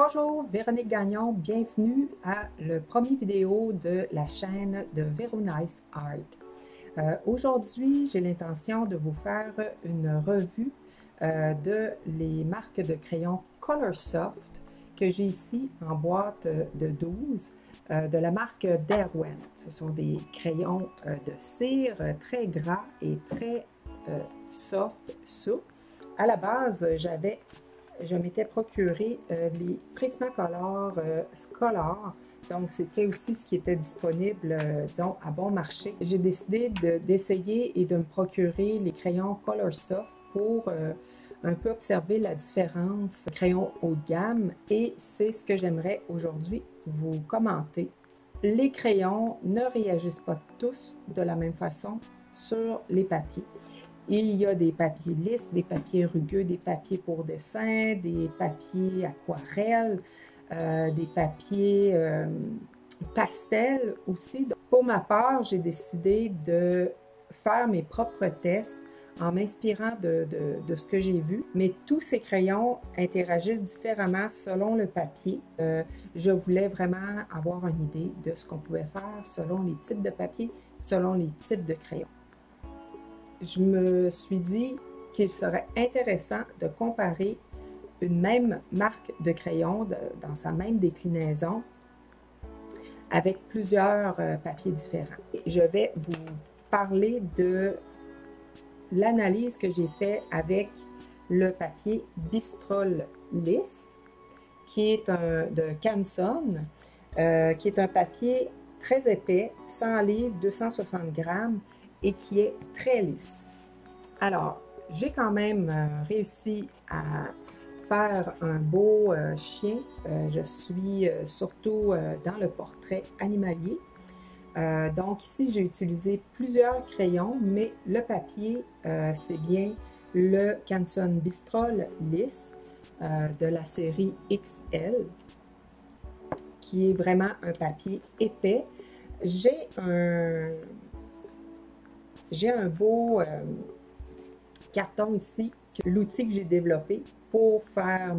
Bonjour, Véronique Gagnon, bienvenue à la première vidéo de la chaîne de Vero Nice Art. Aujourd'hui, j'ai l'intention de vous faire une revue de les marques de crayons Coloursoft que j'ai ici en boîte de 12 de la marque Derwent. Ce sont des crayons de cire très gras et très soft, souple. À la base, je m'étais procuré les Prismacolor Scholar. Donc, c'était aussi ce qui était disponible, disons, à bon marché. J'ai décidé d'essayer et de me procurer les crayons Coloursoft pour un peu observer la différence crayons haut de gamme. Et c'est ce que j'aimerais aujourd'hui vous commenter. Les crayons ne réagissent pas tous de la même façon sur les papiers. Il y a des papiers lisses, des papiers rugueux, des papiers pour dessin, des papiers aquarelles, des papiers pastels aussi. Donc, pour ma part, j'ai décidé de faire mes propres tests en m'inspirant de ce que j'ai vu. Mais tous ces crayons interagissent différemment selon le papier. Je voulais vraiment avoir une idée de ce qu'on pouvait faire selon les types de papier, selon les types de crayons. Je me suis dit qu'il serait intéressant de comparer une même marque de crayon dans sa même déclinaison avec plusieurs papiers différents. Je vais vous parler de l'analyse que j'ai faite avec le papier Bistrol Lisse, qui est de Canson, qui est un papier très épais, 100 livres, 260 grammes, et qui est très lisse. Alors, j'ai quand même réussi à faire un beau chien. Je suis surtout dans le portrait animalier. Donc ici, j'ai utilisé plusieurs crayons, mais le papier, c'est bien le Canson Bistrol Lisse de la série XL, qui est vraiment un papier épais. J'ai un beau carton ici, l'outil que j'ai développé pour faire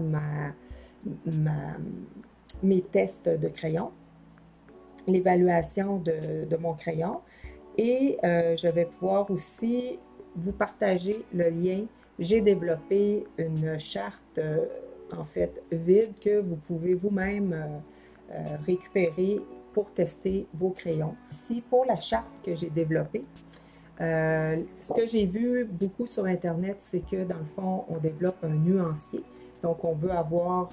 mes tests de crayon, l'évaluation de mon crayon. Et je vais pouvoir aussi vous partager le lien. J'ai développé une charte, en fait, vide que vous pouvez vous-même récupérer pour tester vos crayons. Ici, pour la charte que j'ai développée, ce que j'ai vu beaucoup sur Internet, c'est que dans le fond, on développe un nuancier. Donc, on veut avoir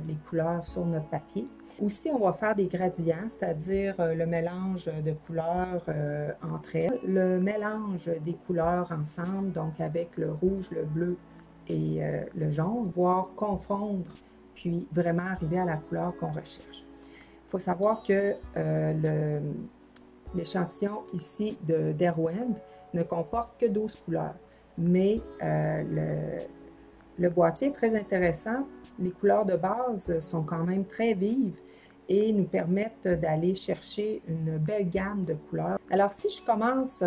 les couleurs sur notre papier. Aussi, on va faire des gradients, c'est-à-dire le mélange de couleurs entre elles. Le mélange des couleurs ensemble, donc avec le rouge, le bleu et le jaune, voire confondre, puis vraiment arriver à la couleur qu'on recherche. Il faut savoir que l'échantillon ici de Derwent ne comporte que 12 couleurs, mais le boîtier est très intéressant. Les couleurs de base sont quand même très vives et nous permettent d'aller chercher une belle gamme de couleurs. Alors, si je commence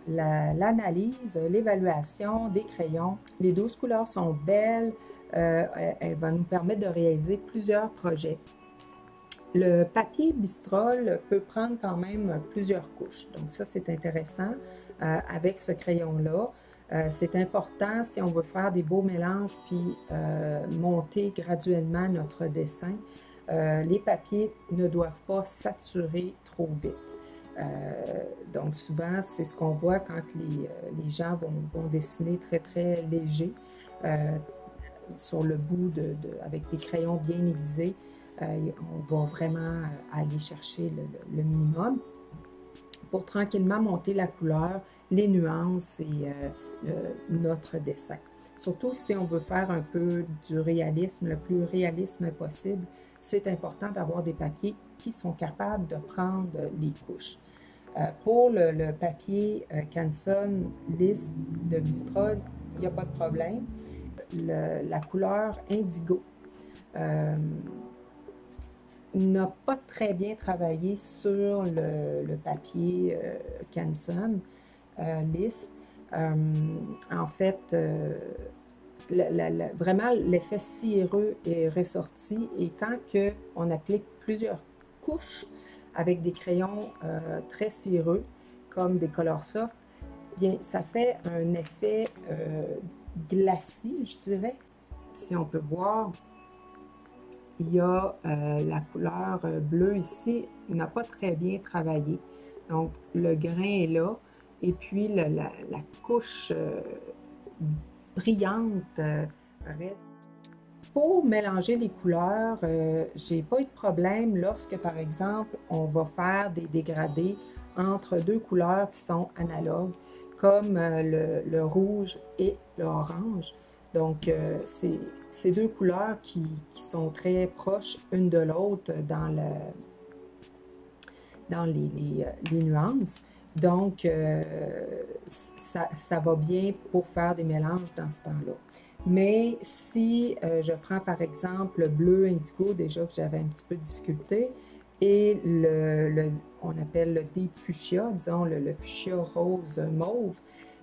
l'analyse, l'évaluation des crayons, les 12 couleurs sont belles. Elles vont nous permettre de réaliser plusieurs projets. Le papier Bistrol peut prendre quand même plusieurs couches. Donc ça, c'est intéressant avec ce crayon-là. C'est important si on veut faire des beaux mélanges puis monter graduellement notre dessin. Les papiers ne doivent pas saturer trop vite. Donc souvent, c'est ce qu'on voit quand les gens vont dessiner très, très léger sur le bout avec des crayons bien aiguisés. On va vraiment aller chercher le minimum pour tranquillement monter la couleur, les nuances et notre dessin. Surtout si on veut faire un peu du réalisme, le plus réalisme possible, c'est important d'avoir des papiers qui sont capables de prendre les couches. Pour le papier Canson Lisse de Bistrol, il n'y a pas de problème. La couleur indigo n'a pas très bien travaillé sur le papier Canson Lisse. En fait, vraiment l'effet cireux est ressorti. Et quand on applique plusieurs couches avec des crayons très cireux, comme des Color Soft, bien, ça fait un effet glacé, je dirais. Si on peut voir, il y a la couleur bleue ici, n'a pas très bien travaillé. Donc, le grain est là. Et puis, la couche brillante reste. Pour mélanger les couleurs, j'ai pas eu de problème lorsque, par exemple, on va faire des dégradés entre deux couleurs qui sont analogues, comme le rouge et l'orange. Donc, c'est ces deux couleurs qui sont très proches une de l'autre dans les nuances. Donc, ça va bien pour faire des mélanges dans ce temps-là. Mais si je prends par exemple le bleu indigo, déjà que j'avais un petit peu de difficulté, et on appelle le deep fuchsia, disons le fuchsia rose mauve,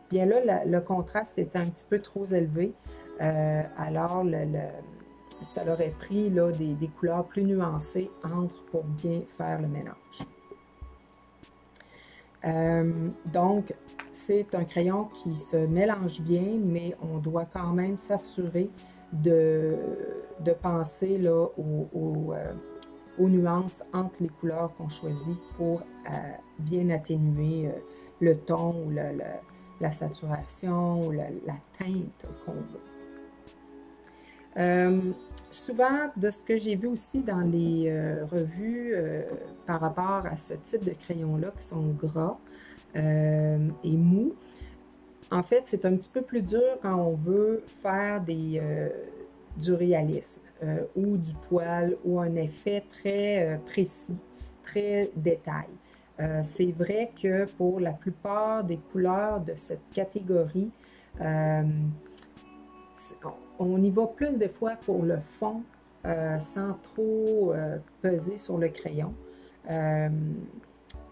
bien là, le contraste est un petit peu trop élevé. Alors, ça aurait pris là, des couleurs plus nuancées entre pour bien faire le mélange. Donc, c'est un crayon qui se mélange bien, mais on doit quand même s'assurer de penser là, aux nuances entre les couleurs qu'on choisit pour bien atténuer le ton ou la saturation ou la teinte qu'on veut. Souvent, de ce que j'ai vu aussi dans les revues par rapport à ce type de crayon-là qui sont gras et mous, en fait, c'est un petit peu plus dur quand on veut faire du réalisme ou du poil ou un effet très précis, très détail. C'est vrai que pour la plupart des couleurs de cette catégorie, on y va plus des fois pour le fond sans trop peser sur le crayon.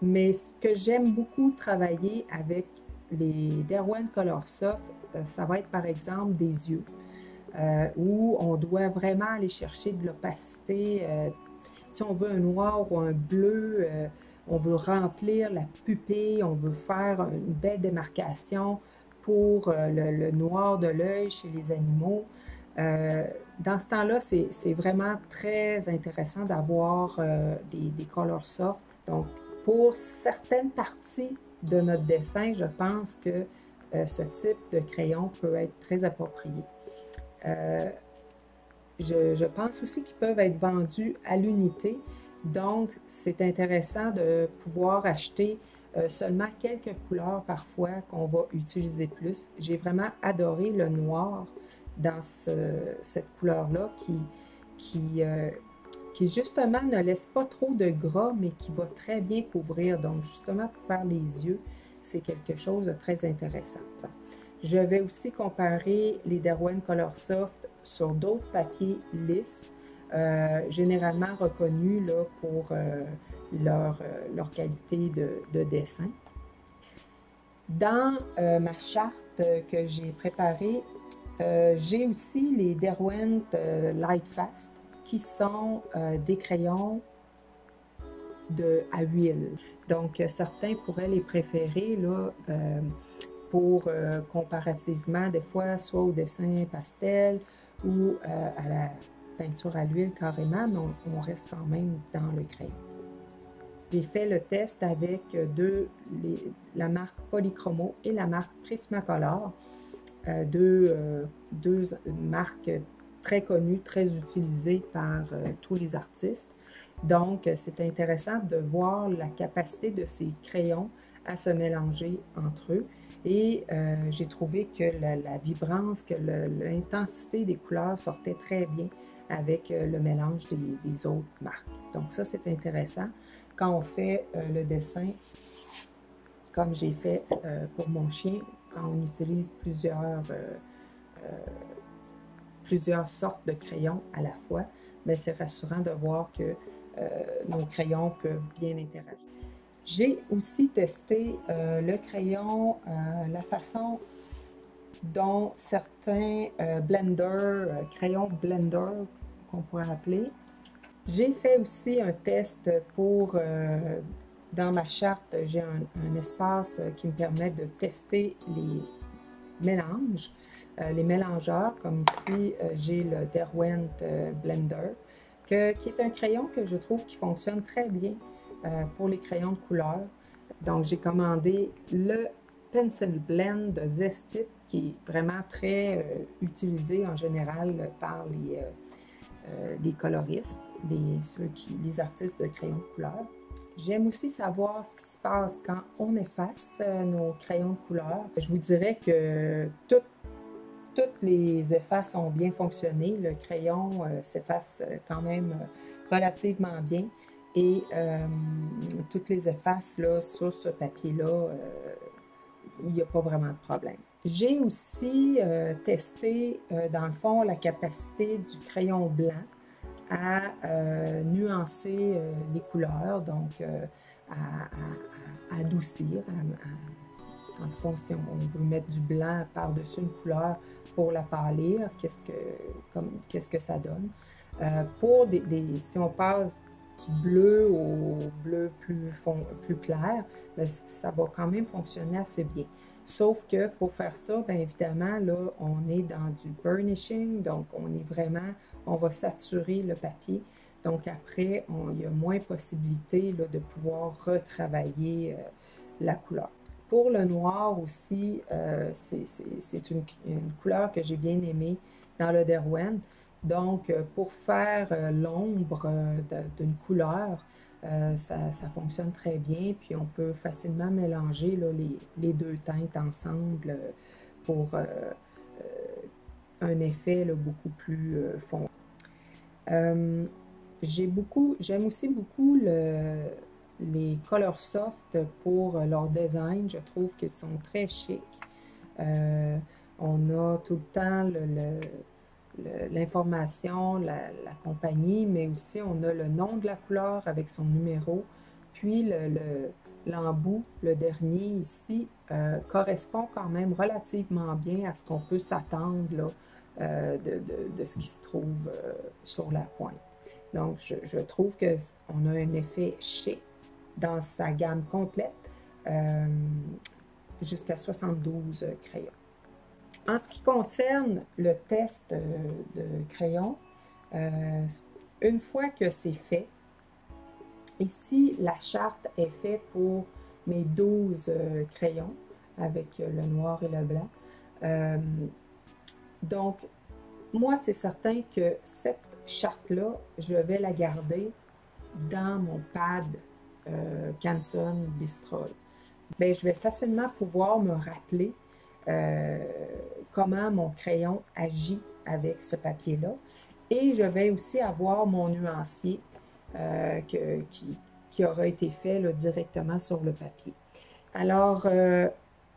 Mais ce que j'aime beaucoup travailler avec les Derwent Color Soft, ça va être par exemple des yeux, où on doit vraiment aller chercher de l'opacité. Si on veut un noir ou un bleu, on veut remplir la pupille, on veut faire une belle démarcation pour le noir de l'œil chez les animaux. Dans ce temps-là, c'est vraiment très intéressant d'avoir des Color Soft. Donc, pour certaines parties de notre dessin, je pense que ce type de crayon peut être très approprié. Je pense aussi qu'ils peuvent être vendus à l'unité. Donc, c'est intéressant de pouvoir acheter seulement quelques couleurs parfois qu'on va utiliser plus. J'ai vraiment adoré le noir dans cette couleur-là qui justement ne laisse pas trop de gras, mais qui va très bien couvrir. Donc, justement, pour faire les yeux, c'est quelque chose de très intéressant. Je vais aussi comparer les Derwent Color Soft sur d'autres papiers lisses, généralement reconnus là, pour leur qualité de dessin. Dans ma charte que j'ai préparée, j'ai aussi les Derwent Lightfast, qui sont des crayons à huile. Donc, certains pourraient les préférer là, pour comparativement, des fois, soit au dessin pastel ou à la peinture à l'huile carrément, mais on reste quand même dans le crayon. J'ai fait le test avec la marque Polychromo et la marque Prismacolor, deux marques très connues, très utilisées par tous les artistes. Donc, c'est intéressant de voir la capacité de ces crayons à se mélanger entre eux. Et j'ai trouvé que la vibrance, que l'intensité des couleurs sortait très bien avec le mélange des autres marques. Donc ça, c'est intéressant. Quand on fait le dessin, comme j'ai fait pour mon chien, quand on utilise plusieurs sortes de crayons à la fois, bien, c'est rassurant de voir que nos crayons peuvent bien interagir. J'ai aussi testé le crayon, la façon dont certains crayons Blender qu'on pourrait appeler. J'ai fait aussi un test pour, dans ma charte, j'ai un espace qui me permet de tester les mélanges, les mélangeurs, comme ici j'ai le Derwent Blender, qui est un crayon que je trouve qui fonctionne très bien pour les crayons de couleur. Donc j'ai commandé le Pencil Blend de Zesty, qui est vraiment très utilisé en général par les coloristes, les artistes de crayons de couleur. J'aime aussi savoir ce qui se passe quand on efface nos crayons de couleur. Je vous dirais que toutes les effaces ont bien fonctionné. Le crayon s'efface quand même relativement bien. Et toutes les effaces là, sur ce papier-là, il n'y a pas vraiment de problème. J'ai aussi testé, dans le fond, la capacité du crayon blanc à nuancer les couleurs, donc à adoucir. Dans le fond, si on veut mettre du blanc par-dessus une couleur pour la pâlir, qu'est-ce que ça donne? Si on passe du bleu au bleu plus clair, bien, ça va quand même fonctionner assez bien. Sauf que pour faire ça, bien évidemment, là, on est dans du burnishing, donc on va saturer le papier. Donc après, il y a moins possibilité là, de pouvoir retravailler la couleur. Pour le noir aussi, c'est une couleur que j'ai bien aimée dans le Derwent. Donc, pour faire l'ombre d'une couleur, ça fonctionne très bien. Puis, on peut facilement mélanger là, les deux teintes ensemble pour un effet là, beaucoup plus foncé. J'aime aussi beaucoup les Color Soft pour leur design. Je trouve qu'ils sont très chics. On a tout le temps l'information, la compagnie, mais aussi on a le nom de la couleur avec son numéro. Puis l'embout, le dernier ici, correspond quand même relativement bien à ce qu'on peut s'attendre de ce qui se trouve sur la pointe. Donc, je trouve qu'on a un effet chic dans sa gamme complète, jusqu'à 72 crayons. En ce qui concerne le test de crayon, une fois que c'est fait, ici, la charte est faite pour mes 12 crayons avec le noir et le blanc. Donc, moi, c'est certain que cette charte-là, je vais la garder dans mon pad Canson Bistrol. Bien, je vais facilement pouvoir me rappeler comment mon crayon agit avec ce papier-là. Et je vais aussi avoir mon nuancier qui aura été fait là, directement sur le papier. Alors,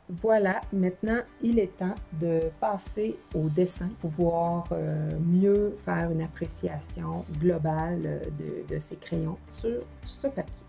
voilà, maintenant, il est temps de passer au dessin pour pouvoir mieux faire une appréciation globale de ces crayons sur ce papier.